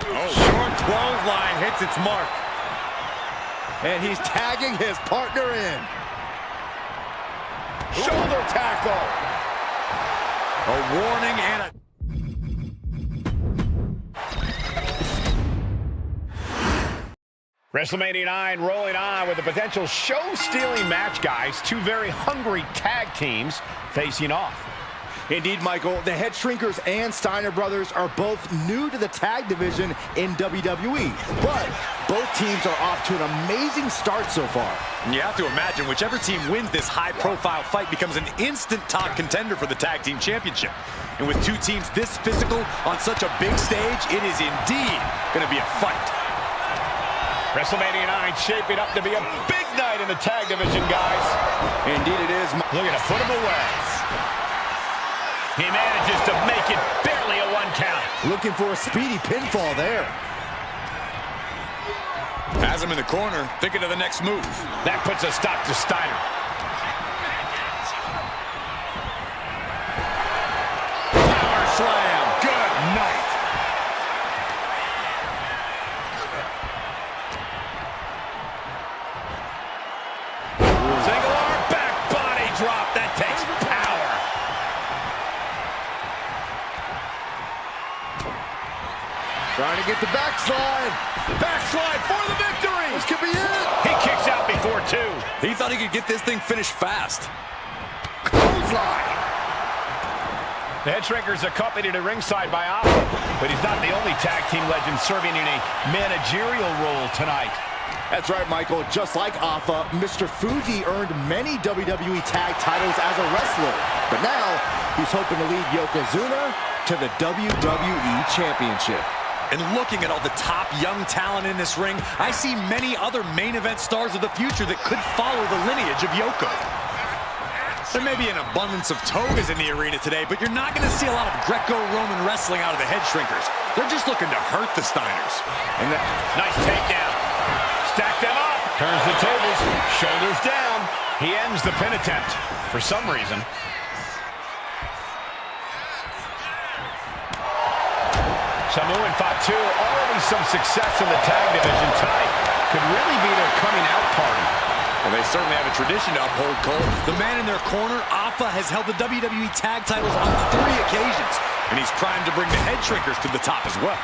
Oh, short clothesline hits its mark. And he's tagging his partner in. Shoulder tackle. A warning and a... WrestleMania 9 rolling on with a potential show-stealing match, guys. Two very hungry tag teams facing off. Indeed, Michael, the Head Shrinkers and Steiner brothers are both new to the tag division in WWE, but both teams are off to an amazing start so far. You have to imagine whichever team wins this high-profile fight becomes an instant top contender for the tag team championship. And with two teams this physical on such a big stage, it is indeed going to be a fight. WrestleMania 9 shaping up to be a big night in the tag division, guys. Indeed it is. Looking to put him away. He manages to make it barely a 1 count. Looking for a speedy pinfall there. Has him in the corner, thinking of the next move. That puts a stop to Steiner. Power slam. Good night. Single arm back body drop. That takes power. Trying to get the backslide. Backslide for the victory. This could be it. He kicks out before 2. He thought he could get this thing finished fast. Clothesline. The head shrinker's accompanied at ringside by Alpha, but he's not the only tag team legend serving in a managerial role tonight. That's right, Michael. Just like Alpha, Mr. Fuji earned many WWE tag titles as a wrestler. But now, he's hoping to lead Yokozuna to the WWE Championship. And looking at all the top young talent in this ring, I see many other main event stars of the future that could follow the lineage of Yoko. There may be an abundance of togas in the arena today, but you're not going to see a lot of Greco-Roman wrestling out of the head shrinkers. They're just looking to hurt the Steiners. And nice takedown. Stack them up. Turns the tables. Shoulders down. He ends the pin attempt for some reason. Samu and Fatu, already some success in the tag division. Tonight could really be their coming out party. Well, they certainly have a tradition to uphold, Cole. The man in their corner, Alpha, has held the WWE tag titles on 3 occasions, and he's primed to bring the head shrinkers to the top as well.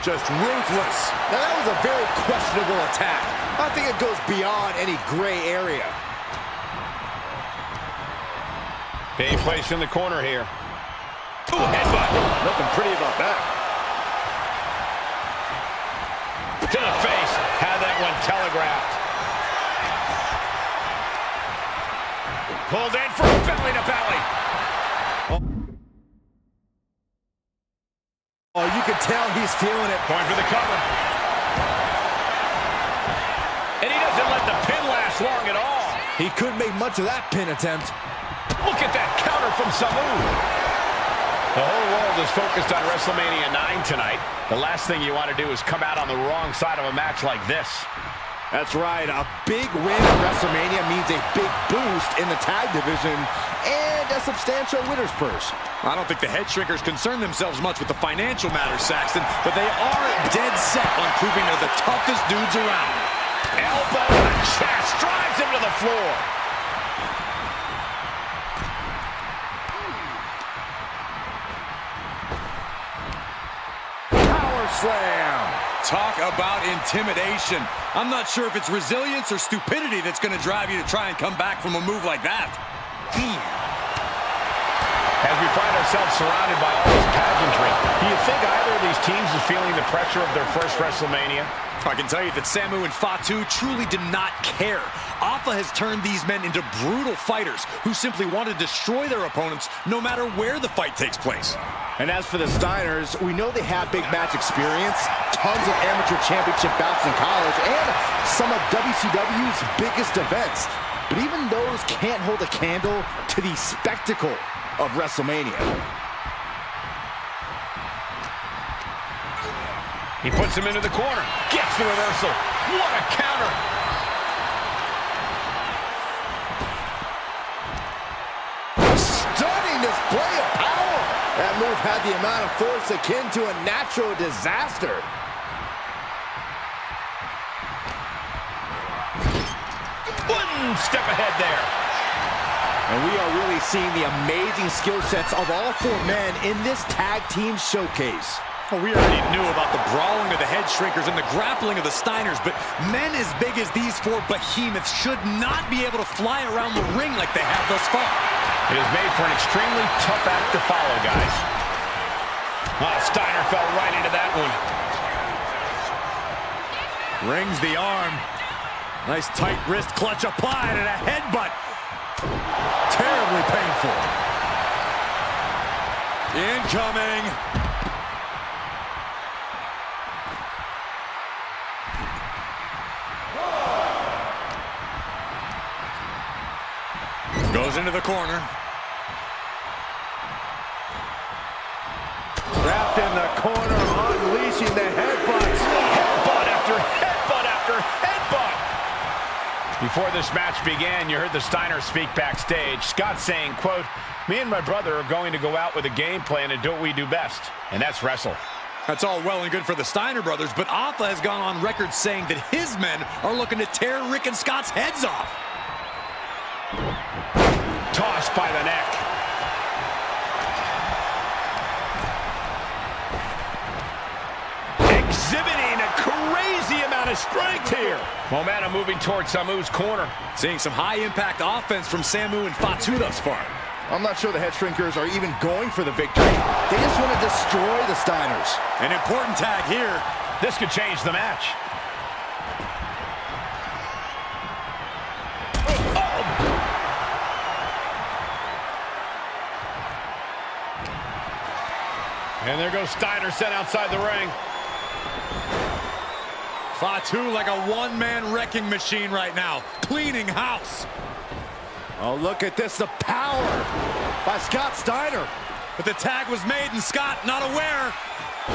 Just ruthless. Now, that was a very questionable attack. I think it goes beyond any gray area. Being placed in the corner here. Ooh, headbutt. Nothing pretty about that. To the face. Had that one telegraphed. Pulled in for a belly to belly. Oh, you can tell he's feeling it. Going for the cover. And he doesn't let the pin last long at all. He couldn't make much of that pin attempt. Look at that counter from Samu. The whole world is focused on WrestleMania 9 tonight. The last thing you want to do is come out on the wrong side of a match like this. That's right. A big win at WrestleMania means a big boost in the tag division and a substantial winner's purse. I don't think the head shrinkers concern themselves much with the financial matters, Saxton, but they are dead set on proving they're the toughest dudes around. Elbow to the chest, drives him to the floor. Slam. Talk about intimidation. I'm not sure if it's resilience or stupidity that's going to drive you to try and come back from a move like that. As we find ourselves surrounded by all this pageantry, do you think either of these teams is feeling the pressure of their first WrestleMania? I can tell you that Samu and Fatu truly did not care. Alpha has turned these men into brutal fighters who simply want to destroy their opponents no matter where the fight takes place. And as for the Steiners, we know they have big match experience, tons of amateur championship bouts in college, and some of WCW's biggest events. But even those can't hold a candle to the spectacle of WrestleMania. He puts him into the corner, gets the reversal. What a counter! Stunning display of power! That move had the amount of force akin to a natural disaster. One step ahead there. And we are really seeing the amazing skill sets of all 4 men in this tag team showcase. Well, we already knew about the brawling of the head shrinkers and the grappling of the Steiners, but men as big as these 4 behemoths should not be able to fly around the ring like they have thus far. It is made for an extremely tough act to follow, guys. Steiner fell right into that one. Rings the arm. Nice tight wrist clutch applied and a headbutt. Terribly painful. Incoming. Goes into the corner. corner, unleashing the headbutts. Headbutt after headbutt after headbutt. Before this match began, you heard the Steiners speak backstage. Scott saying, quote, "Me and my brother are going to go out with a game plan and do what we do best, and that's wrestle." That's all well and good for the Steiner brothers, but Alpha has gone on record saying that his men are looking to tear Rick and Scott's heads off. Tossed by the neck. Exhibiting a crazy amount of strength here. Momentum moving towards Samu's corner. Seeing some high-impact offense from Samu and Fatu thus far. I'm not sure the head shrinkers are even going for the victory. They just want to destroy the Steiners. An important tag here. This could change the match. And there goes Steiner, sent outside the ring. Fatu like a one-man wrecking machine right now, cleaning house. Oh, look at this, the power by Scott Steiner. But the tag was made and Scott not aware.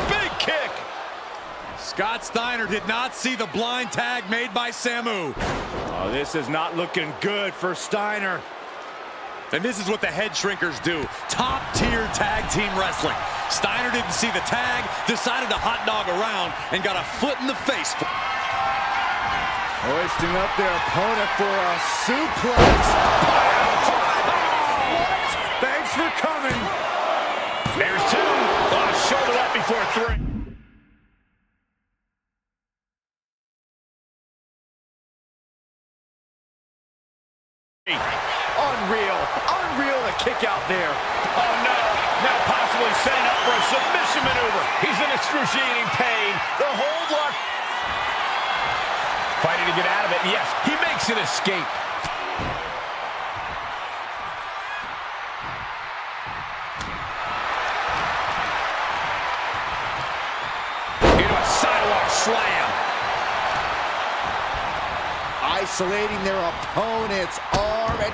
Big kick. Scott Steiner did not see the blind tag made by Samu. Oh, this is not looking good for Steiner. And this is what the head shrinkers do. Top-tier tag team wrestling. Steiner didn't see the tag, decided to hot dog around, and got a foot in the face. Hoisting up their opponent for a suplex. What? Thanks for coming. There's two. Oh, shoulder up before three. Unreal the kick out there. Oh no, now possibly setting up for a submission maneuver. He's in excruciating pain. The hold lock. Fighting to get out of it. Yes, he makes an escape. Into a sidewalk slam. Isolating their opponent's arm and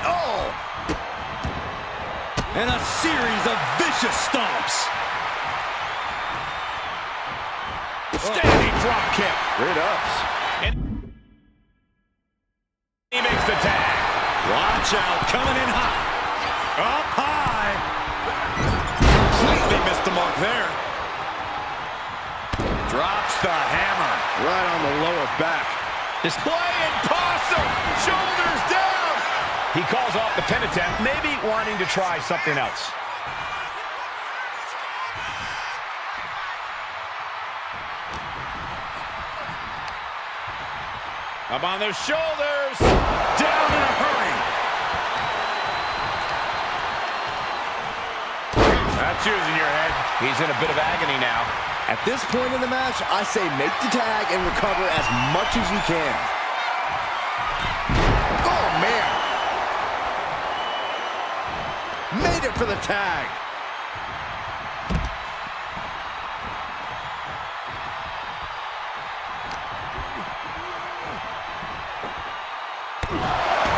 And a series of vicious stomps. Standing drop kick. Great ups. And he makes the tag. Watch out, coming in hot. Up high. Completely missed the mark there. Drops the hammer. Right on the lower back. Displaying possum. Shoulders down. He calls off the pin attempt, maybe wanting to try something else. Up on those shoulders. Down in a hurry. That's using your head. He's in a bit of agony now. At this point in the match, I say make the tag and recover as much as you can. Oh, man. Made it for the tag.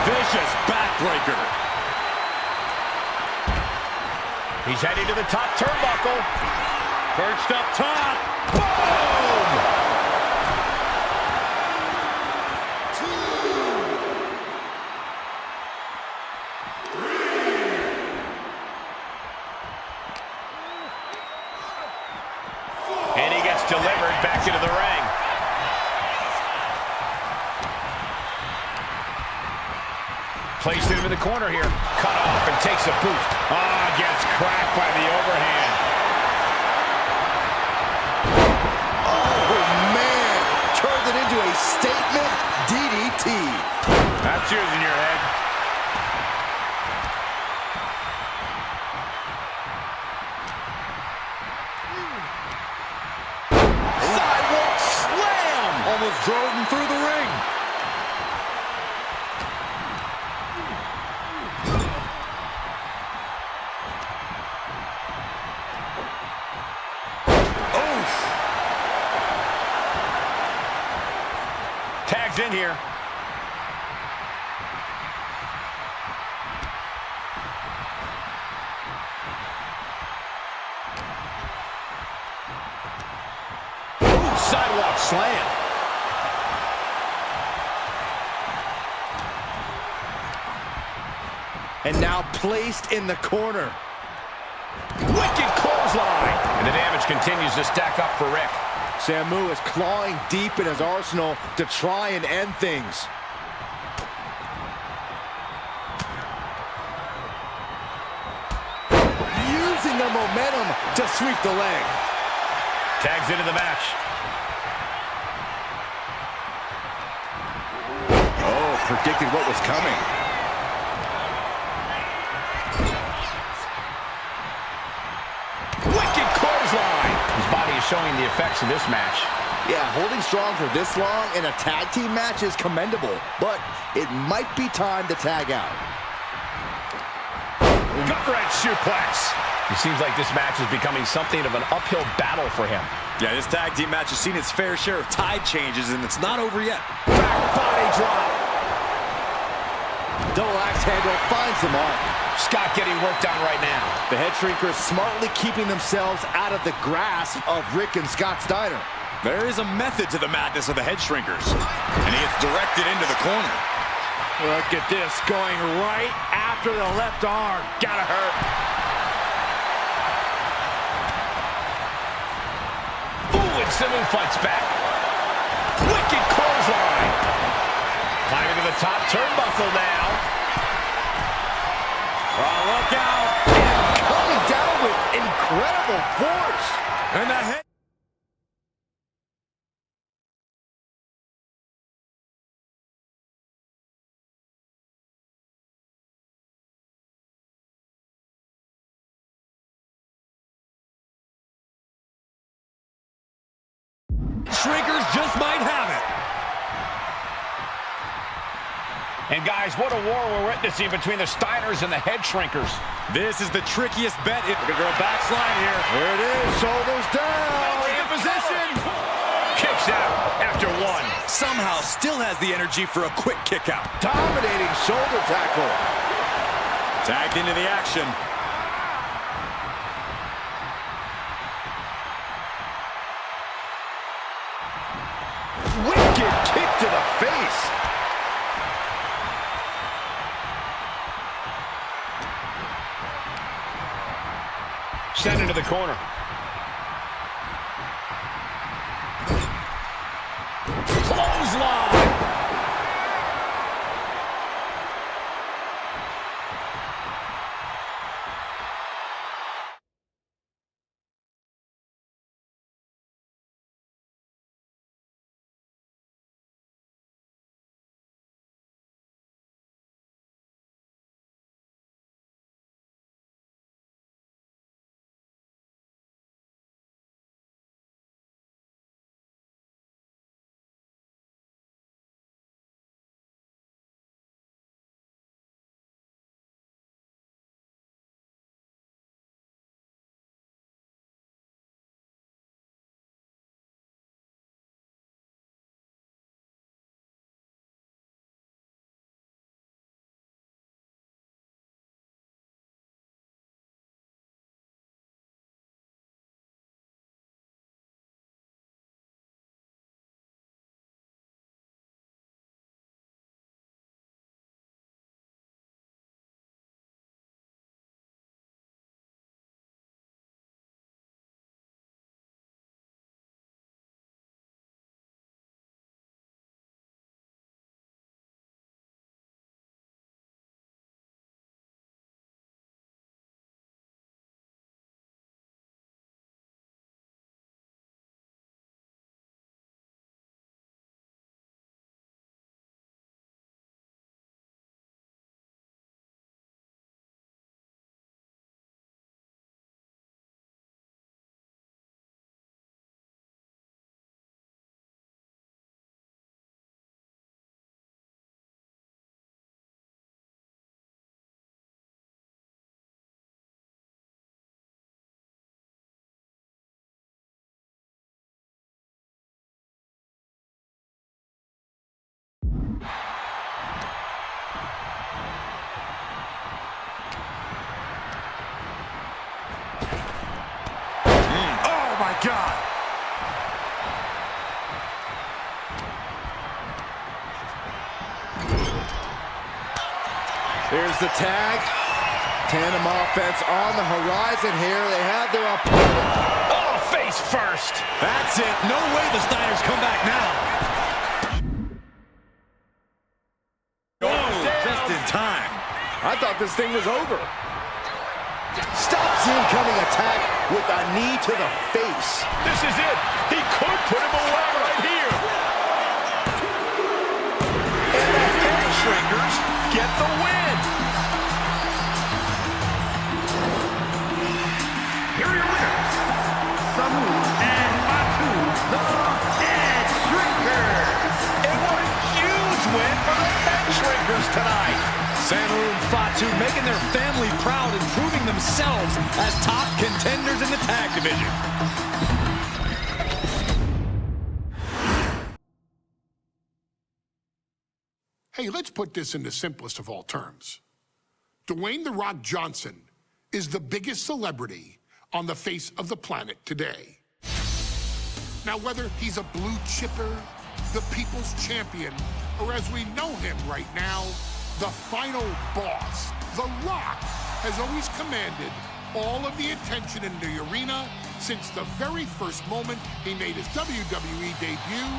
Vicious backbreaker. He's heading to the top turnbuckle. Perched up top. Boom! And he gets delivered back into the ring. Placing him in the corner here. Cut off and takes a boot. Ah, gets cracked by the overhand. Oh, man. Turned it into a statement DDT. That's using your head. Sidewalk slam. Almost drove him through the ring. Tags in here. Sidewalk slam. And now placed in the corner. Wicked clothesline. And the damage continues to stack up for Rick. Samu is clawing deep in his arsenal to try and end things. Using the momentum to sweep the leg. Tags into the match. Oh, predicted what was coming. Wicked clothesline. His body is showing the effects of this match. Yeah, holding strong for this long in a tag team match is commendable, but it might be time to tag out. Gut wrench suplex. It seems like this match is becoming something of an uphill battle for him. Yeah, this tag team match has seen its fair share of tide changes, and it's not over yet. Back body drop. Double axe handle finds the mark. Scott getting worked on right now. The head shrinkers smartly keeping themselves out of the grasp of Rick and Scott Steiner. There is a method to the madness of the head shrinkers, and he gets directed into the corner. Look at this, going right after the left arm. Gotta hurt. Ooh, and Samu fights back. Wicked clothesline. Climbing to the top turnbuckle now. Oh, look out. And coming down with incredible force. And the head. Shrinkers just might have it. And guys, what a war we're witnessing between the Steiners and the head shrinkers. This is the trickiest bet. Look at a backslide here. There it is, shoulders down. In position. Kicks out after one. Somehow still has the energy for a quick kick out. Dominating shoulder tackle. Tagged into the action. Wicked kick to the face. Sent into the corner. Clothesline. God. Here's the tag. Tandem offense on the horizon here. They have their opponent. Oh, face first. That's it. No way the Steiners come back now. Oh, just in time. I thought this thing was over. Stops the incoming attack with a knee to the face. This is it. He could put him away right here. And the head shrinkers get the win. Here are your winners, Samu and Fatu, the Head Shrinkers. And what a huge win for the head shrinkers tonight. Samu and Fatu making their family proud and proving themselves as top contenders in the tag division. Hey, let's put this in the simplest of all terms. Dwayne "The Rock" Johnson is the biggest celebrity on the face of the planet today. Now, whether he's a blue chipper, the people's champion, or as we know him right now, the final boss, The Rock has always commanded all of the attention in the arena since the very first moment he made his WWE debut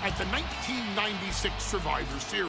at the 1996 Survivor Series.